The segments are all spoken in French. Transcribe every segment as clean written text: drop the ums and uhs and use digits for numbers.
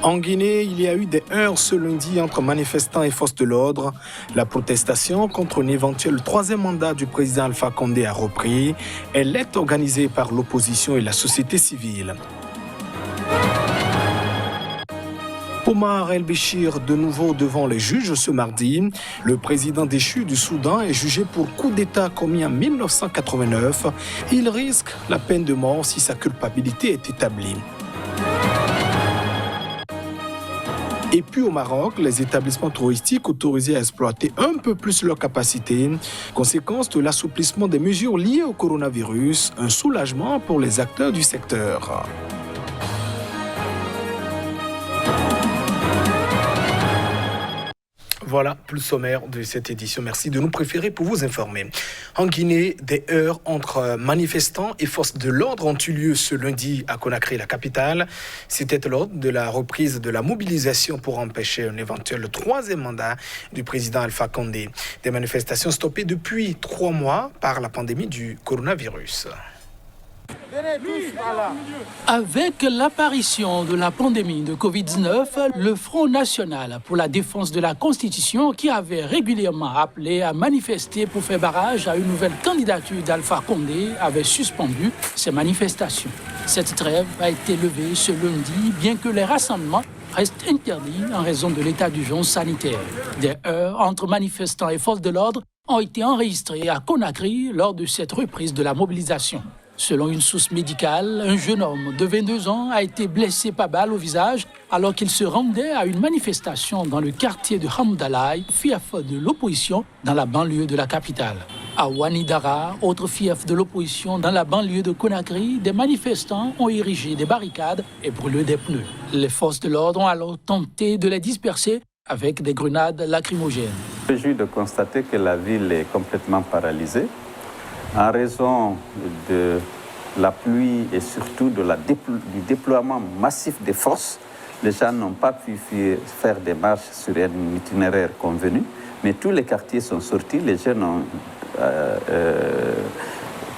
En Guinée, il y a eu des heurts ce lundi entre manifestants et forces de l'ordre. La protestation contre un éventuel troisième mandat du président Alpha Condé a repris. Elle est organisée par l'opposition et la société civile. Omar El-Béchir, de nouveau devant les juges ce mardi. Le président déchu du Soudan est jugé pour coup d'État commis en 1989. Il risque la peine de mort si sa culpabilité est établie. Et puis au Maroc, les établissements touristiques autorisés à exploiter un peu plus leur capacité. Conséquence de l'assouplissement des mesures liées au coronavirus, un soulagement pour les acteurs du secteur. Voilà, plus sommaire de cette édition. Merci de nous préférer pour vous informer. En Guinée, des heurts entre manifestants et forces de l'ordre ont eu lieu ce lundi à Conakry, la capitale. C'était lors de la reprise de la mobilisation pour empêcher un éventuel troisième mandat du président Alpha Condé. Des manifestations stoppées depuis 3 mois par la pandémie du coronavirus. Avec l'apparition de la pandémie de Covid-19, le Front national pour la défense de la Constitution, qui avait régulièrement appelé à manifester pour faire barrage à une nouvelle candidature d'Alpha Condé, avait suspendu ces manifestations. Cette trêve a été levée ce lundi, bien que les rassemblements restent interdits en raison de l'état d'urgence sanitaire. Des heurts entre manifestants et forces de l'ordre ont été enregistrés à Conakry lors de cette reprise de la mobilisation. Selon une source médicale, un jeune homme de 22 ans a été blessé par balle au visage alors qu'il se rendait à une manifestation dans le quartier de Hamdalaï, fief de l'opposition dans la banlieue de la capitale. À Ouanidara, autre fief de l'opposition dans la banlieue de Conakry, des manifestants ont érigé des barricades et brûlé des pneus. Les forces de l'ordre ont alors tenté de les disperser avec des grenades lacrymogènes. Je suis de constater que la ville est complètement paralysée. En raison de la pluie et surtout du déploiement massif des forces, les gens n'ont pas pu faire des marches sur un itinéraire convenu, mais tous les quartiers sont sortis, les jeunes ont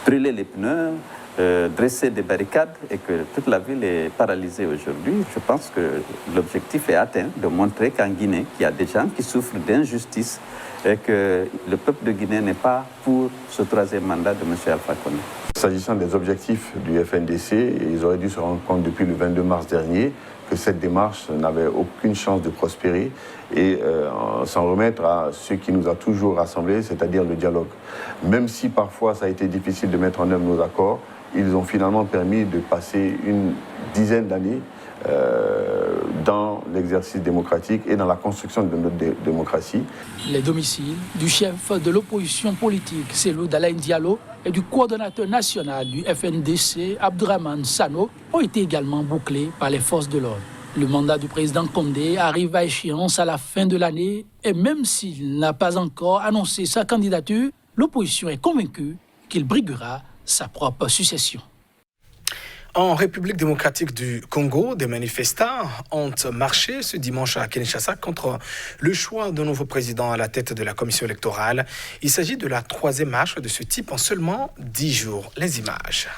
brûlé les pneus, dressé des barricades et que toute la ville est paralysée aujourd'hui. Je pense que l'objectif est atteint, de montrer qu'en Guinée, il y a des gens qui souffrent d'injustice et que le peuple de Guinée n'est pas pour ce troisième mandat de M. Alpha Condé. S'agissant des objectifs du FNDC, ils auraient dû se rendre compte depuis le 22 mars dernier que cette démarche n'avait aucune chance de prospérer et s'en remettre à ce qui nous a toujours rassemblés, c'est-à-dire le dialogue. Même si parfois ça a été difficile de mettre en œuvre nos accords, ils ont finalement permis de passer une dizaine d'années dans l'exercice démocratique et dans la construction de notre démocratie. Les domiciles du chef de l'opposition politique, Cellou Dalein Diallo, et du coordonnateur national du FNDC, Abdourahmane Sano, ont été également bouclés par les forces de l'ordre. Le mandat du président Condé arrive à échéance à la fin de l'année et même s'il n'a pas encore annoncé sa candidature, l'opposition est convaincue qu'il briguera sa propre succession. En République démocratique du Congo, des manifestants ont marché ce dimanche à Kinshasa contre le choix d'un nouveau président à la tête de la commission électorale. Il s'agit de la 3e marche de ce type en seulement 10 jours. Les images.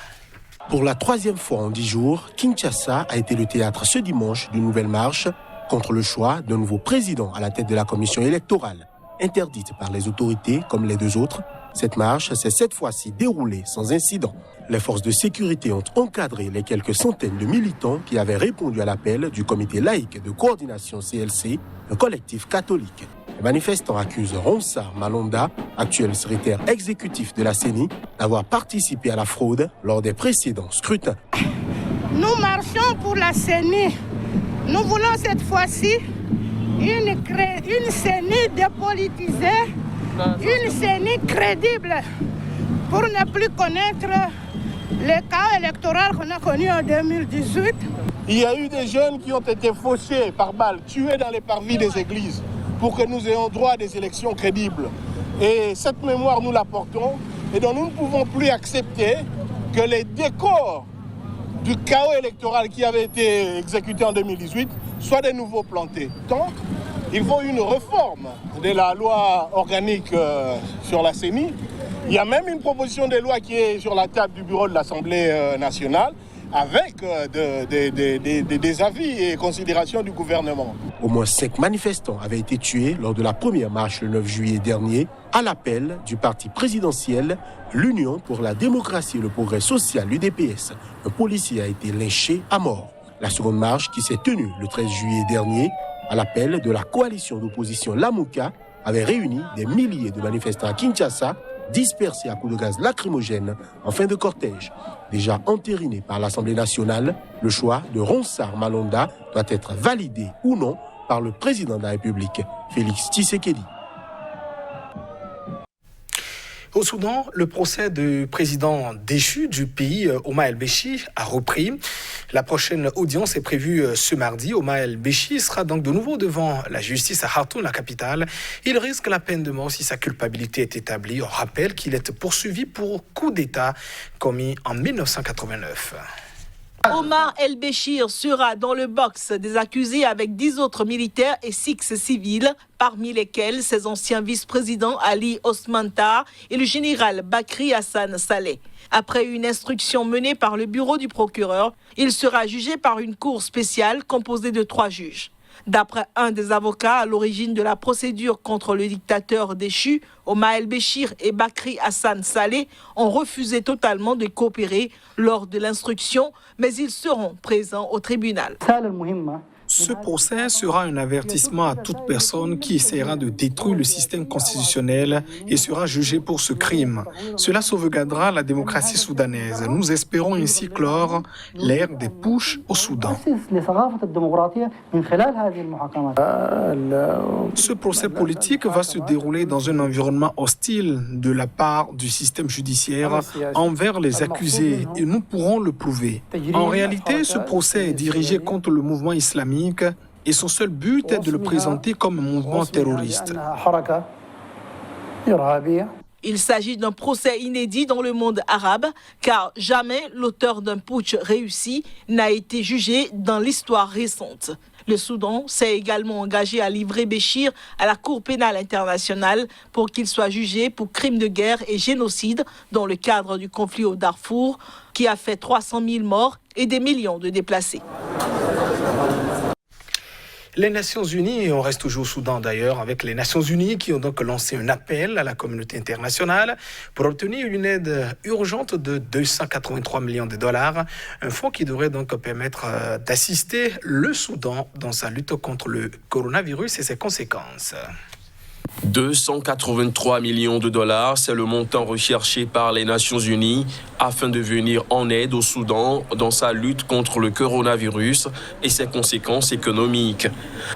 Pour la 3e fois en 10 jours, Kinshasa a été le théâtre ce dimanche d'une nouvelle marche contre le choix d'un nouveau président à la tête de la commission électorale. Interdite par les autorités comme les 2 autres, cette marche s'est cette fois-ci déroulée sans incident. Les forces de sécurité ont encadré les quelques centaines de militants qui avaient répondu à l'appel du comité laïque de coordination CLC, un collectif catholique. Les manifestants accusent Ronsard Malonda, actuel secrétaire exécutif de la CENI, d'avoir participé à la fraude lors des précédents scrutins. Nous marchons pour la CENI. Nous voulons cette fois-ci une CENI dépolitisée, une CENI crédible pour ne plus connaître le chaos électoral qu'on a connu en 2018. Il y a eu des jeunes qui ont été fauchés par balles, tués dans les parvis des églises pour que nous ayons droit à des élections crédibles. Et cette mémoire, nous la portons et donc nous ne pouvons plus accepter que les décors du chaos électoral qui avait été exécuté en 2018 soient de nouveau plantés. Donc, il faut une réforme de la loi organique sur la CENI. Il y a même une proposition de loi qui est sur la table du bureau de l'Assemblée nationale. avec des avis et considérations du gouvernement. Au moins 5 manifestants avaient été tués lors de la première marche le 9 juillet dernier à l'appel du parti présidentiel l'Union pour la démocratie et le progrès social, l'UDPS. Un policier a été lynché à mort. La seconde marche, qui s'est tenue le 13 juillet dernier, à l'appel de la coalition d'opposition Lamouka, avait réuni des milliers de manifestants à Kinshasa, dispersés à coups de gaz lacrymogène en fin de cortège. Déjà entériné par l'Assemblée nationale, le choix de Ronsard Malonda doit être validé ou non par le président de la République, Félix Tshisekedi. Au Soudan, le procès du président déchu du pays, Omar el-Béchir, a repris. La prochaine audience est prévue ce mardi. Omar el-Béchir sera donc de nouveau devant la justice à Khartoum, la capitale. Il risque la peine de mort si sa culpabilité est établie. On rappelle qu'il est poursuivi pour coup d'État commis en 1989. Omar el-Béchir sera dans le box des accusés avec 10 autres militaires et 6 civils, parmi lesquels ses anciens vice-présidents Ali Osman Tar et le général Bakri Hassan Saleh. Après une instruction menée par le bureau du procureur, il sera jugé par une cour spéciale composée de 3 juges. D'après un des avocats à l'origine de la procédure contre le dictateur déchu, Omar el-Béchir et Bakri Hassan Saleh ont refusé totalement de coopérer lors de l'instruction, mais ils seront présents au tribunal. Ce procès sera un avertissement à toute personne qui essaiera de détruire le système constitutionnel et sera jugée pour ce crime. Cela sauvegardera la démocratie soudanaise. Nous espérons ainsi clore l'ère des putschs au Soudan. Ce procès politique va se dérouler dans un environnement hostile de la part du système judiciaire envers les accusés et nous pourrons le prouver. En réalité, ce procès est dirigé contre le mouvement islamique et son seul but est de le présenter comme un mouvement terroriste. Il s'agit d'un procès inédit dans le monde arabe, car jamais l'auteur d'un putsch réussi n'a été jugé dans l'histoire récente. Le Soudan s'est également engagé à livrer Béchir à la Cour pénale internationale pour qu'il soit jugé pour crimes de guerre et génocide dans le cadre du conflit au Darfour, qui a fait 300 000 morts et des millions de déplacés. Les Nations Unies, et on reste toujours au Soudan d'ailleurs, avec les Nations Unies qui ont donc lancé un appel à la communauté internationale pour obtenir une aide urgente de 283 millions de dollars, un fonds qui devrait donc permettre d'assister le Soudan dans sa lutte contre le coronavirus et ses conséquences. 283 millions de dollars, c'est le montant recherché par les Nations Unies afin de venir en aide au Soudan dans sa lutte contre le coronavirus et ses conséquences économiques.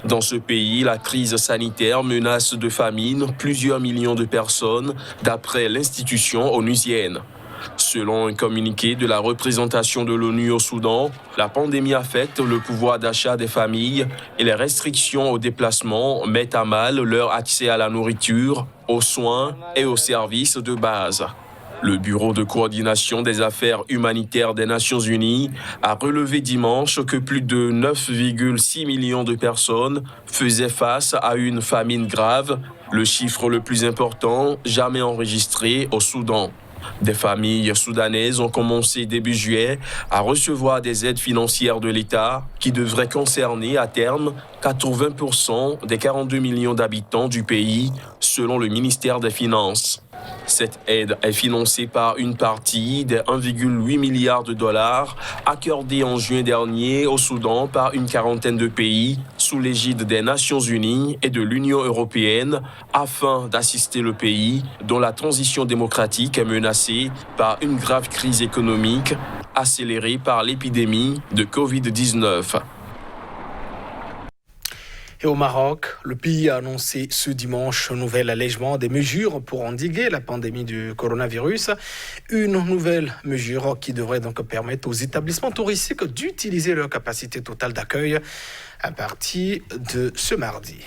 Dans ce pays, la crise sanitaire menace de famine plusieurs millions de personnes, d'après l'institution onusienne. Selon un communiqué de la représentation de l'ONU au Soudan, la pandémie affecte le pouvoir d'achat des familles et les restrictions aux déplacements mettent à mal leur accès à la nourriture, aux soins et aux services de base. Le Bureau de coordination des affaires humanitaires des Nations Unies a relevé dimanche que plus de 9,6 millions de personnes faisaient face à une famine grave, le chiffre le plus important jamais enregistré au Soudan. Des familles soudanaises ont commencé début juillet à recevoir des aides financières de l'État qui devraient concerner à terme 80% des 42 millions d'habitants du pays, selon le ministère des Finances. Cette aide est financée par une partie des 1,8 milliard de dollars accordés en juin dernier au Soudan par une quarantaine de pays sous l'égide des Nations Unies et de l'Union européenne afin d'assister le pays dont la transition démocratique est menacée par une grave crise économique accélérée par l'épidémie de Covid-19. Et au Maroc, le pays a annoncé ce dimanche un nouvel allègement des mesures pour endiguer la pandémie du coronavirus. Une nouvelle mesure qui devrait donc permettre aux établissements touristiques d'utiliser leur capacité totale d'accueil à partir de ce mardi.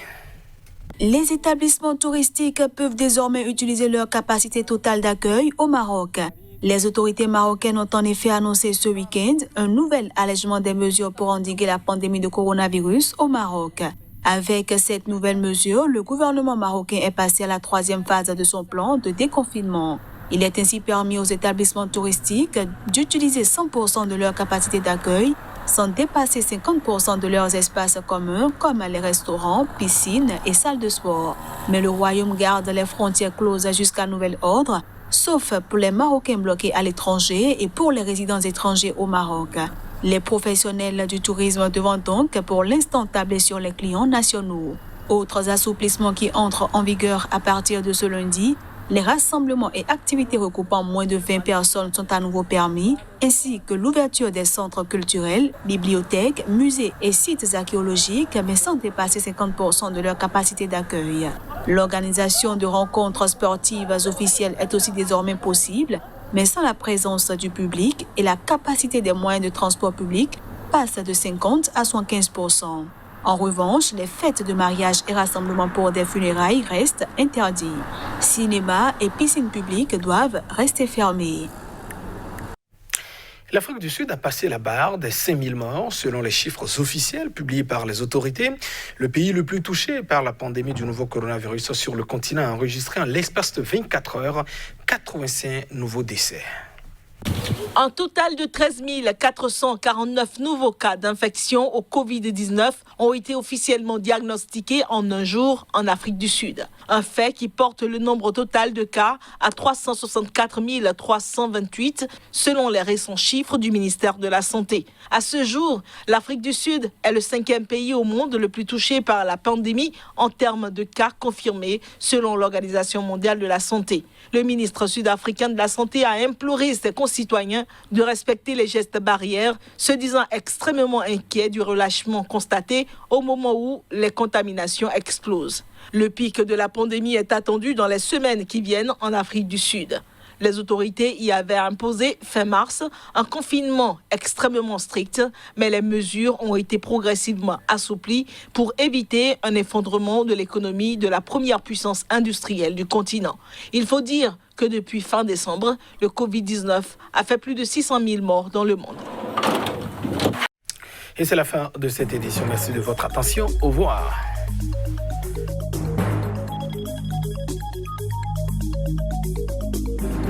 Les établissements touristiques peuvent désormais utiliser leur capacité totale d'accueil au Maroc. Les autorités marocaines ont en effet annoncé ce week-end un nouvel allègement des mesures pour endiguer la pandémie de coronavirus au Maroc. Avec cette nouvelle mesure, le gouvernement marocain est passé à la 3e phase de son plan de déconfinement. Il est ainsi permis aux établissements touristiques d'utiliser 100% de leur capacité d'accueil sans dépasser 50% de leurs espaces communs comme les restaurants, piscines et salles de sport. Mais le Royaume garde les frontières closes jusqu'à nouvel ordre, sauf pour les Marocains bloqués à l'étranger et pour les résidents étrangers au Maroc. Les professionnels du tourisme devant donc pour l'instant tabler sur les clients nationaux. Autres assouplissements qui entrent en vigueur à partir de ce lundi, les rassemblements et activités regroupant moins de 20 personnes sont à nouveau permis, ainsi que l'ouverture des centres culturels, bibliothèques, musées et sites archéologiques, mais sans dépasser 50% de leur capacité d'accueil. L'organisation de rencontres sportives officielles est aussi désormais possible, mais sans la présence du public, et la capacité des moyens de transport public passe de 50 à 75%. En revanche, les fêtes de mariage et rassemblements pour des funérailles restent interdits. Cinéma et piscines publiques doivent rester fermés. L'Afrique du Sud a passé la barre des 5000 morts selon les chiffres officiels publiés par les autorités. Le pays le plus touché par la pandémie du nouveau coronavirus sur le continent a enregistré en l'espace de 24 heures 85 nouveaux décès. Un total de 13 449 nouveaux cas d'infection au Covid-19 ont été officiellement diagnostiqués en un jour en Afrique du Sud. Un fait qui porte le nombre total de cas à 364 328 selon les récents chiffres du ministère de la Santé. À ce jour, l'Afrique du Sud est le 5e pays au monde le plus touché par la pandémie en termes de cas confirmés selon l'Organisation mondiale de la santé. Le ministre sud-africain de la Santé a imploré ses concitoyens de respecter les gestes barrières, se disant extrêmement inquiets du relâchement constaté au moment où les contaminations explosent. Le pic de la pandémie est attendu dans les semaines qui viennent en Afrique du Sud. Les autorités y avaient imposé fin mars un confinement extrêmement strict, mais les mesures ont été progressivement assouplies pour éviter un effondrement de l'économie de la première puissance industrielle du continent. Il faut dire que depuis fin décembre, le Covid-19 a fait plus de 600 000 morts dans le monde. Et c'est la fin de cette édition. Merci de votre attention. Au revoir.